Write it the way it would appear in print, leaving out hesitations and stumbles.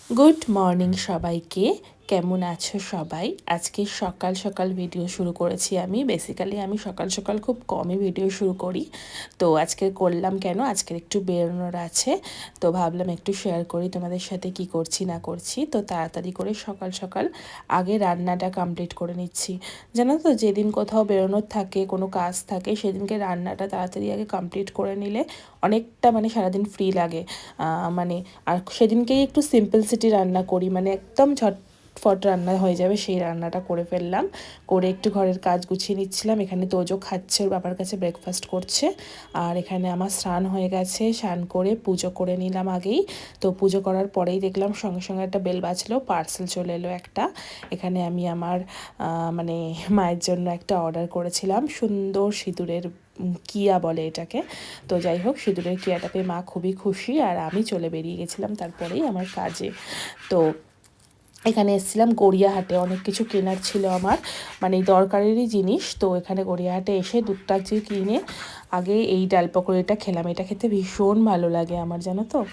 Good morning সবাইকে। কেমন আছো সবাই? আজকে সকাল সকাল ভিডিও শুরু করেছি আমি। বেসিক্যালি আমি সকাল সকাল খুব কমই ভিডিও শুরু করি। তো আজকে করলাম কেন, আজকের একটু বেরোনোর আছে, তো ভাবলাম একটু শেয়ার করি তোমাদের সাথে কি করছি না করছি। তো তাড়াতাড়ি করে সকাল সকাল আগে রান্নাটা কমপ্লিট করে নিচ্ছি। জানো তো, যেদিন কোথাও বেরোনোর থাকে, কোনো কাজ থাকে, সেদিনকে রান্নাটা তাড়াতাড়ি আগে কমপ্লিট করে নিলে অনেকটা সারাদিন ফ্রি লাগে। মানে আর সেদিনকেই একটু সিম্পলসিটি রান্না করি, একদম ঝটফট রান্না হয়ে যাবে, সেই রান্নাটা করে ফেললাম। করে একটু ঘরের কাজ গুছিয়ে নিচ্ছিলাম। এখানে তোজো খাচ্ছে, ওর বাবার কাছে ব্রেকফাস্ট করছে। আর এখানে আমার স্নান হয়ে গেছে, স্নান করে পুজো করে নিলাম আগেই। তো পুজো করার পরেই দেখলাম সঙ্গে সঙ্গে একটা বেল বাজলো, পার্সেল চলে এলো একটা। এখানে আমি আমার মায়ের জন্য একটা অর্ডার করেছিলাম, সুন্দর সিঁদুরের কিয়া বলে এটাকে। তো যাই হোক, সিঁদুরের কিয়াটা পেয়ে মা খুবই খুশি, আর আমি চলে বেরিয়ে গেছিলাম তারপরেই আমার কাজে। তো এখানে এসেছিলাম গড়িয়াহাটে, অনেক কিছু কেনার ছিল আমার, দরকারেরই জিনিস। তো এখানে গড়িয়াহাটে এসে দুধটা কিনে আগে এই ডাল পকোড়িটা খেলাম। এটা খেতে ভীষণ ভালো লাগে আমার, জানো তো।